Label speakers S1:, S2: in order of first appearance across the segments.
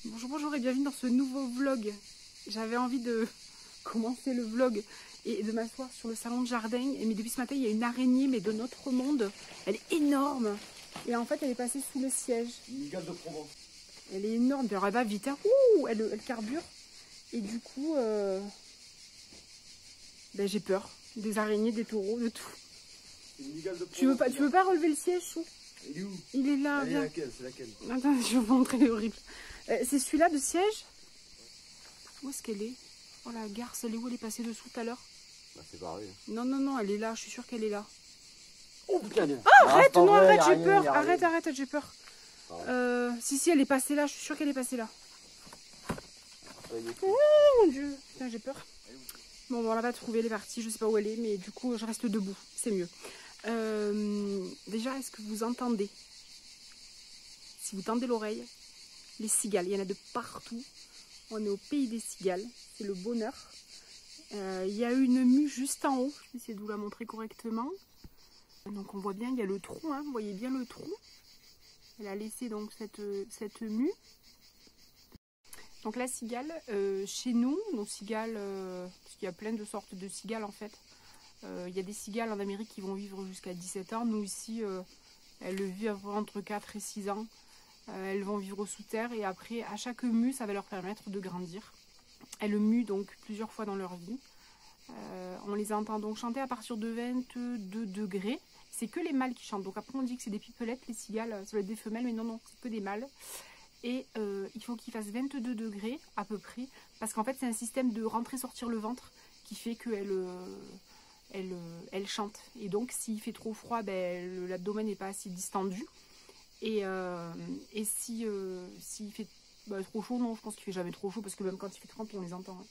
S1: Bonjour et bienvenue dans ce nouveau vlog. J'avais envie de commencer le vlog et de m'asseoir sur le salon de jardin. Mais depuis ce matin, il y a une araignée, mais de notre monde. Elle est énorme. Et en fait, elle est passée sous le siège.
S2: Une migale de Provence.
S1: Elle est énorme. Elle va vite. Hein. Ouh, elle carbure. Et du coup, j'ai peur. Des araignées, des taureaux, de tout.
S2: Une migale de Provence.
S1: Tu veux pas relever le siège, Chou?
S2: Il est où?
S1: Il est là,
S2: Elle est
S1: viens.
S2: laquelle? C'est laquelle?
S1: Attends, je vais vous montrer, elle est horrible. C'est celui-là de siège? Où est-ce qu'elle est? Oh la garce, elle est où? Elle est passée dessous tout à l'heure?
S2: Bah c'est pareil.
S1: Non, elle est là, je suis sûre qu'elle est là.
S2: Oh putain!
S1: Ah, arrête, non,
S2: vrai,
S1: arrête, j'ai
S2: rien,
S1: peur.
S2: y a rien.
S1: Arrête, j'ai peur. Si, elle est passée là, je suis sûre qu'elle est passée là. Oh mon dieu, putain, j'ai peur. Bon, on l'a pas trouvée, elle est partie, je sais pas où elle est, mais du coup, je reste debout, c'est mieux. Déjà, est-ce que vous entendez? Si vous tendez l'oreille, les cigales, il y en a de partout. On est au pays des cigales, c'est le bonheur. Il y a une mue juste en haut, je vais essayer de vous la montrer correctement. Donc on voit bien, il y a le trou, hein, vous voyez bien le trou. Elle a laissé donc cette mue. Donc la cigale, chez nous, nos cigales, parce qu'il y a plein de sortes de cigales en fait. Il y a des cigales en Amérique qui vont vivre jusqu'à 17 ans. Nous ici, elles vivent entre 4 et 6 ans. Elles vont vivre sous terre et après, à chaque mue, ça va leur permettre de grandir. Elles muent donc plusieurs fois dans leur vie. On les entend donc chanter à partir de 22 degrés. C'est que les mâles qui chantent. Donc après, on dit que c'est des pipelettes, les cigales, ça doit être des femelles, mais non, c'est que des mâles. Et il faut qu'ils fassent 22 degrés à peu près, parce qu'en fait, c'est un système de rentrer-sortir le ventre qui fait qu'elles chantent. Et donc, s'il fait trop froid, l'abdomen n'est pas assez distendu. Et s'il fait trop chaud, non, je pense qu'il fait jamais trop chaud, parce que même quand il fait 30, on les entend. Hein.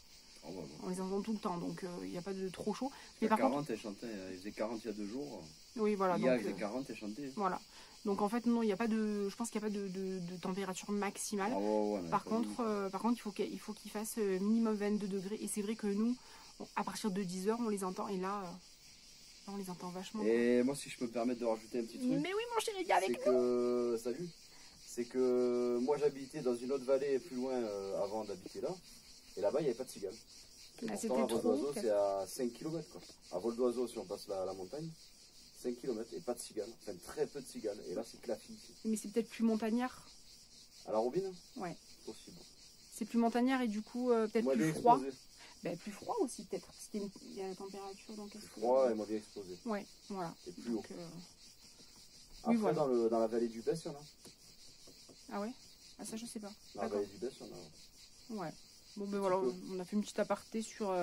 S2: Oh, bah,
S1: On les entend tout le temps, donc il n'y a pas de trop chaud.
S2: Mais
S1: par
S2: 40,
S1: contre,
S2: elle chantait, il faisait 40 il y a 2 jours.
S1: oui, voilà.
S2: Hier,
S1: Donc,
S2: il faisait 40, elle chantait.
S1: voilà. Donc en fait, non, il n'y a pas de. Je pense qu'il n'y a pas de température maximale.
S2: Ah, ouais,
S1: par contre, il faut qu'il fasse minimum 22 degrés. Et c'est vrai que nous, à partir de 10 h, on les entend. Et là, on les entend vachement.
S2: Et moi, si je peux me permettre de rajouter un petit truc.
S1: Mais oui, mon chéri, viens avec nous.
S2: Salut. C'est que moi, j'habitais dans une autre vallée plus loin avant d'habiter là. Et là-bas, il n'y avait pas de cigales.
S1: Ah,
S2: Pourtant, à vol d'oiseau, c'est à 5 km quoi. À vol d'oiseau, si on passe la montagne, 5 km et pas de cigales. Enfin, très peu de cigales. Et là, c'est claffi ici.
S1: Mais c'est peut-être plus montagnard.
S2: À la robine?
S1: Ouais.
S2: Possible.
S1: C'est plus montagnard et du coup, peut-être
S2: Moi,
S1: plus
S2: bien
S1: froid.
S2: explosé.
S1: Plus froid aussi, peut-être. Parce qu'il y a la température. Donc,
S2: plus froid et moi bien explosé.
S1: Ouais, voilà.
S2: Et plus haut.
S1: Oui,
S2: Après,
S1: voilà.
S2: dans la vallée du Besse, il y en a.
S1: Ah ouais? Ah, ça, je sais pas.
S2: Dans la vallée du Besse, il y en a.
S1: Ouais. Bon, voilà, on a fait une petite aparté sur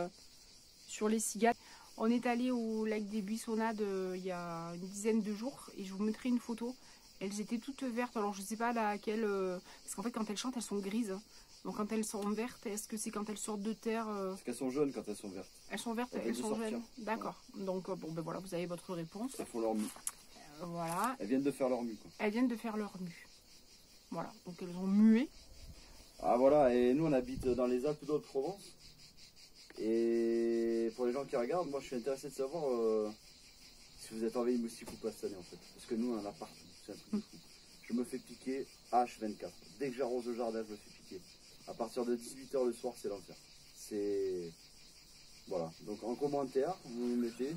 S1: les cigales. On est allé au lac des Buissonnades il y a une dizaine de jours et je vous mettrai une photo. Elles étaient toutes vertes, alors je sais pas laquelle, parce qu'en fait quand elles chantent elles sont grises. Donc quand elles sont vertes, est-ce que c'est quand elles sortent de terre
S2: Parce qu'elles sont jaunes quand elles sont vertes.
S1: Elles sont vertes, elles sont jaunes. D'accord. Ouais. Donc voilà, vous avez votre réponse.
S2: Elles font leur mue.
S1: Voilà.
S2: Elles viennent de faire leur mue. Quoi.
S1: Elles viennent de faire leur mue. Voilà, donc elles ont mué.
S2: Ah voilà, et nous on habite dans les Alpes d'Haute-Provence. Et pour les gens qui regardent, moi je suis intéressé de savoir si vous êtes envahi de moustiques ou pas cette année en fait. Parce que nous on en a partout, c'est un truc de fou. Je me fais piquer H24. Dès que j'arrose le jardin, je me fais piquer. À partir de 18 h le soir, c'est l'enfer. C'est... Voilà, donc en commentaire, vous me mettez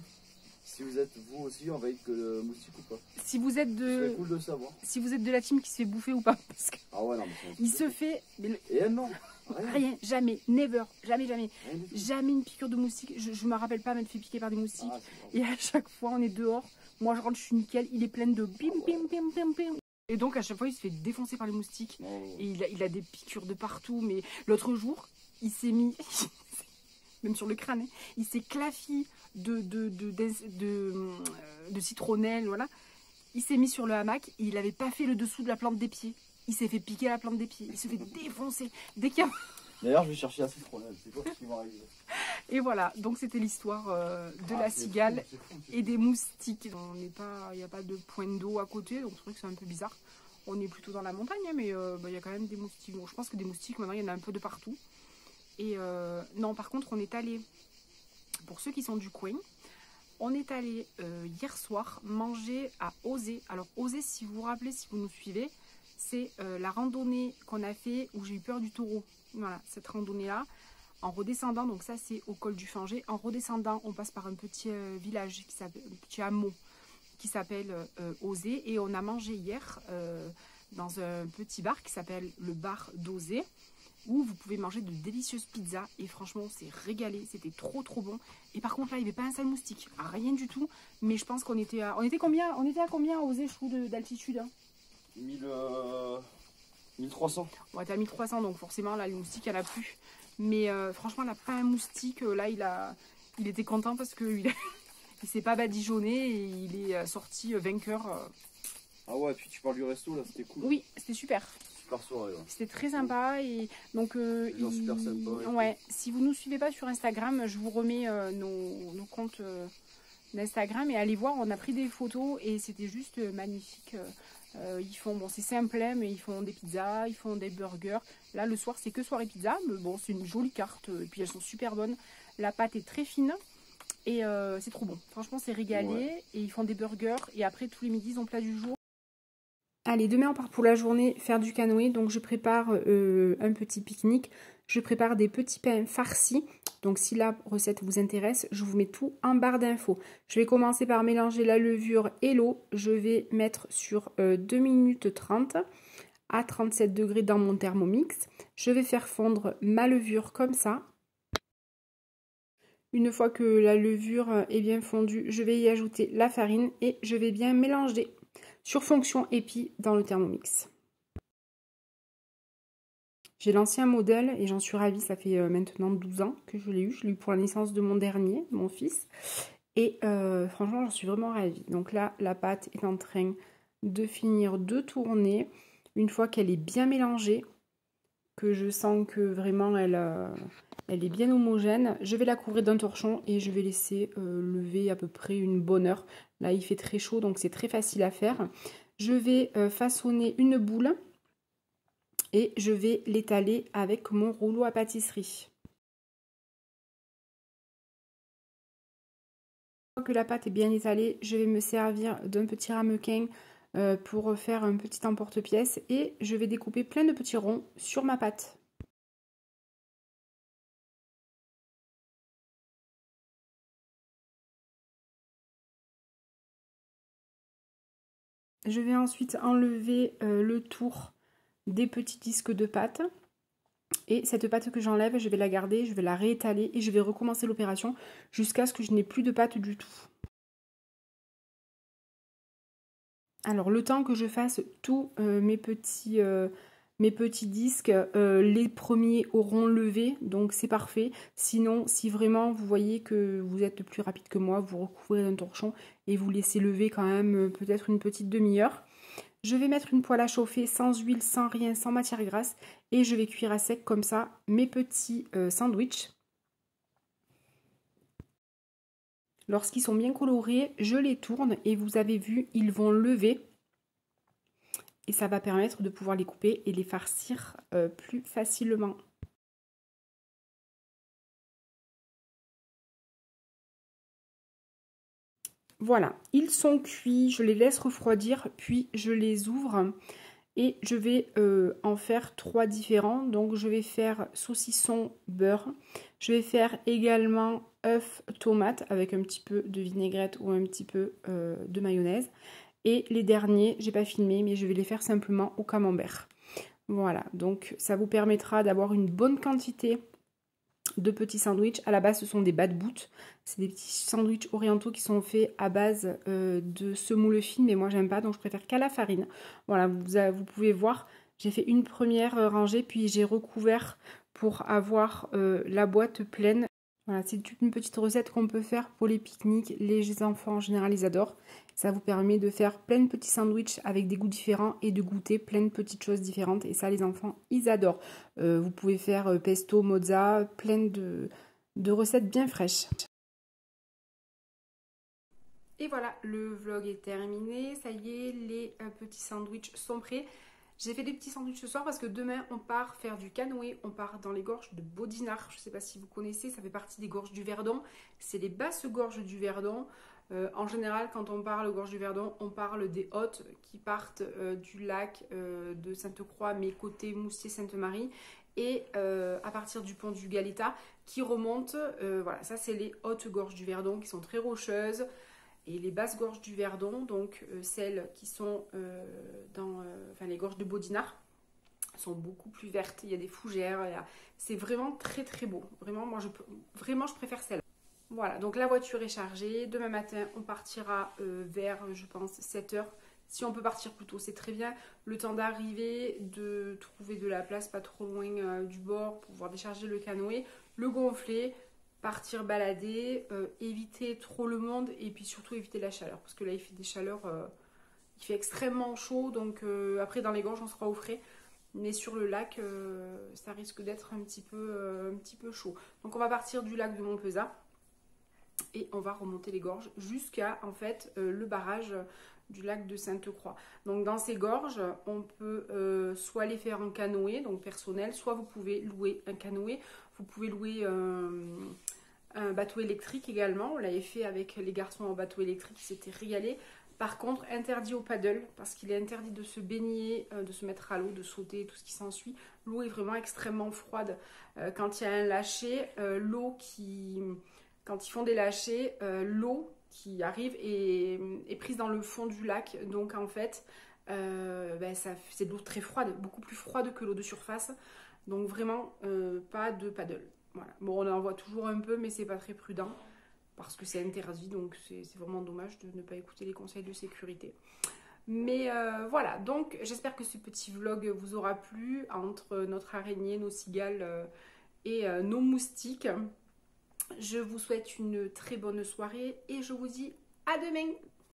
S2: si vous êtes vous aussi envahi de moustiques ou pas.
S1: Si vous êtes de...
S2: C'est cool de savoir.
S1: Si vous êtes de la team qui se fait bouffer ou pas. Parce que
S2: Ah ouais, non, mais
S1: il se fait...
S2: Et elle non.
S1: Rien, jamais, never, jamais. Jamais une piqûre de moustique. Je me rappelle pas m'être fait piquer par des moustiques.
S2: Ah,
S1: et à chaque fois, on est dehors. Moi, je rentre, je suis nickel. Il est plein de bim, bim, bim, bim, bim. Et donc, à chaque fois, il se fait défoncer par les moustiques.
S2: Oh.
S1: Et il a des piqûres de partout. Mais l'autre jour, il s'est mis, même sur le crâne, hein, il s'est claffi de citronnelle, voilà. Il s'est mis sur le hamac et il n'avait pas fait le dessous de la plante des pieds. Il s'est fait piquer la plante des pieds. Il se fait défoncer. Dès qu'il y a...
S2: D'ailleurs, je vais chercher la citronnelle. C'est quoi ce qui va arriver?
S1: Et voilà, donc c'était l'histoire de la cigale et des moustiques. Il n'y a pas de point d'eau à côté, donc c'est vrai que c'est un peu bizarre. On est plutôt dans la montagne, mais il y a quand même des moustiques. Bon, je pense que des moustiques, maintenant, il y en a un peu de partout. Et non, par contre, on est allé, pour ceux qui sont du coin, on est allé hier soir manger à Osée. Alors, Osée, si vous vous rappelez, si vous nous suivez, c'est la randonnée qu'on a fait où j'ai eu peur du taureau. Voilà, cette randonnée-là. En redescendant, donc ça c'est au col du Fangé. En redescendant, on passe par un petit village, un petit hameau qui s'appelle Osé. Et on a mangé hier dans un petit bar qui s'appelle le bar d'Osé, où vous pouvez manger de délicieuses pizzas. Et franchement, on s'est régalé, c'était trop bon. Et par contre là, il n'y avait pas un seul moustique, rien du tout. Mais je pense qu'on était à... On était à combien à Osé, je trouve, d'altitude, hein?
S2: 1300.
S1: Ouais, t'as 1300, donc forcément là, les moustiques, il n'y en a plus. Mais franchement, là, pas un moustique. Là, il était content parce qu'il il s'est pas badigeonné et il est sorti vainqueur.
S2: Ah ouais, et puis tu parles du resto là, c'était cool.
S1: Oui, c'était super.
S2: Super soirée. Ouais.
S1: C'était très sympa. Et donc,
S2: Les gens super sympas.
S1: Ouais, si vous ne nous suivez pas sur Instagram, je vous remets nos comptes d'Instagram et allez voir, on a pris des photos et c'était juste magnifique. Ils font, bon c'est simple hein, mais ils font des pizzas, ils font des burgers. Là le soir c'est que soirée pizza, mais bon c'est une jolie carte et puis elles sont super bonnes. La pâte est très fine et c'est trop bon. Franchement c'est régalé. Ouais. Et ils font des burgers et après tous les midis ils ont plat du jour. Allez, demain on part pour la journée faire du canoë, donc je prépare un petit pique-nique. Je prépare des petits pains farcis. Donc si la recette vous intéresse, je vous mets tout en barre d'infos. Je vais commencer par mélanger la levure et l'eau. Je vais mettre sur 2 minutes 30 à 37 degrés dans mon Thermomix. Je vais faire fondre ma levure comme ça. Une fois que la levure est bien fondue, je vais y ajouter la farine et je vais bien mélanger sur fonction épi dans le Thermomix. J'ai l'ancien modèle et j'en suis ravie, ça fait maintenant 12 ans que je l'ai eu. Je l'ai eu pour la naissance de mon dernier, mon fils. Et franchement, j'en suis vraiment ravie. Donc là, la pâte est en train de finir de tourner. Une fois qu'elle est bien mélangée, que je sens que vraiment elle est bien homogène, je vais la couvrir d'un torchon et je vais laisser lever à peu près une bonne heure. Là, il fait très chaud, donc c'est très facile à faire. Je vais façonner une boule. Et je vais l'étaler avec mon rouleau à pâtisserie. Une fois que la pâte est bien étalée, je vais me servir d'un petit ramequin pour faire un petit emporte-pièce et je vais découper plein de petits ronds sur ma pâte. Je vais ensuite enlever le tour des petits disques de pâte. Et cette pâte que j'enlève, je vais la garder, je vais la réétaler et je vais recommencer l'opération jusqu'à ce que je n'ai plus de pâte du tout. Alors le temps que je fasse tous mes petits disques, les premiers auront levé, donc c'est parfait. Sinon, si vraiment vous voyez que vous êtes plus rapide que moi, vous recouvrez d'un torchon et vous laissez lever quand même peut-être une petite demi-heure. Je vais mettre une poêle à chauffer sans huile, sans rien, sans matière grasse. Et je vais cuire à sec comme ça mes petits sandwichs. Lorsqu'ils sont bien colorés, je les tourne et vous avez vu, ils vont lever. Et ça va permettre de pouvoir les couper et les farcir plus facilement. Voilà, ils sont cuits, je les laisse refroidir, puis je les ouvre et je vais en faire 3 différents. Donc je vais faire saucisson beurre, je vais faire également œuf tomate avec un petit peu de vinaigrette ou un petit peu de mayonnaise. Et les derniers, j'ai pas filmé, mais je vais les faire simplement au camembert. Voilà, donc ça vous permettra d'avoir une bonne quantité de petits sandwichs. À la base, ce sont des bad boot. C'est des petits sandwichs orientaux qui sont faits à base de semoule fine, mais moi j'aime pas, donc je préfère qu'à la farine. Voilà, vous pouvez voir, j'ai fait une première rangée, puis j'ai recouvert pour avoir la boîte pleine. Voilà, c'est une petite recette qu'on peut faire pour les pique-niques. Les enfants en général, ils adorent. Ça vous permet de faire plein de petits sandwichs avec des goûts différents et de goûter plein de petites choses différentes. Et ça, les enfants, ils adorent. Vous pouvez faire pesto, mozza, plein de recettes bien fraîches. Et voilà, le vlog est terminé. Ça y est, les petits sandwichs sont prêts. J'ai fait des petits sandwichs ce soir parce que demain on part faire du canoë, on part dans les gorges de Baudinard. Je ne sais pas si vous connaissez, ça fait partie des gorges du Verdon. C'est les basses gorges du Verdon. En général, quand on parle gorge du Verdon, on parle des hôtes qui partent du lac de Sainte-Croix, mais côté Moustier-Sainte-Marie, et à partir du pont du Galeta, qui remontent, voilà, ça c'est les hautes gorges du Verdon qui sont très rocheuses, et les basses gorges du Verdon, donc celles qui sont enfin, les gorges de Baudinard, sont beaucoup plus vertes, il y a des fougères, c'est vraiment très très beau, vraiment, je préfère celle-là. Voilà, donc la voiture est chargée. Demain matin, on partira vers, je pense, 7 heures. Si on peut partir plus tôt, c'est très bien. Le temps d'arriver, de trouver de la place pas trop loin du bord pour pouvoir décharger le canoë, le gonfler, partir balader, éviter trop le monde et puis surtout éviter la chaleur. Parce que là, il fait des chaleurs, il fait extrêmement chaud. Donc après, dans les gorges, on sera au frais. Mais sur le lac, ça risque d'être un petit peu chaud. Donc on va partir du lac de Montpezat. Et on va remonter les gorges jusqu'à en fait le barrage du lac de Sainte-Croix. Donc dans ces gorges, on peut soit les faire en canoë, donc personnel, soit vous pouvez louer un canoë, vous pouvez louer un bateau électrique également. On l'avait fait avec les garçons en bateau électrique, ils s'étaient régalés. Par contre, interdit au paddle, parce qu'il est interdit de se baigner, de se mettre à l'eau, de sauter, tout ce qui s'ensuit. L'eau est vraiment extrêmement froide. Quand il y a un lâcher, l'eau qui... Quand ils font des lâchers, l'eau qui arrive est prise dans le fond du lac. Donc en fait, c'est de l'eau très froide, beaucoup plus froide que l'eau de surface. Donc vraiment, pas de paddle. Voilà. Bon, on en voit toujours un peu, mais c'est pas très prudent parce que c'est interdit. Donc c'est vraiment dommage de ne pas écouter les conseils de sécurité. Mais voilà, donc j'espère que ce petit vlog vous aura plu entre notre araignée, nos cigales et nos moustiques. Je vous souhaite une très bonne soirée et je vous dis à demain!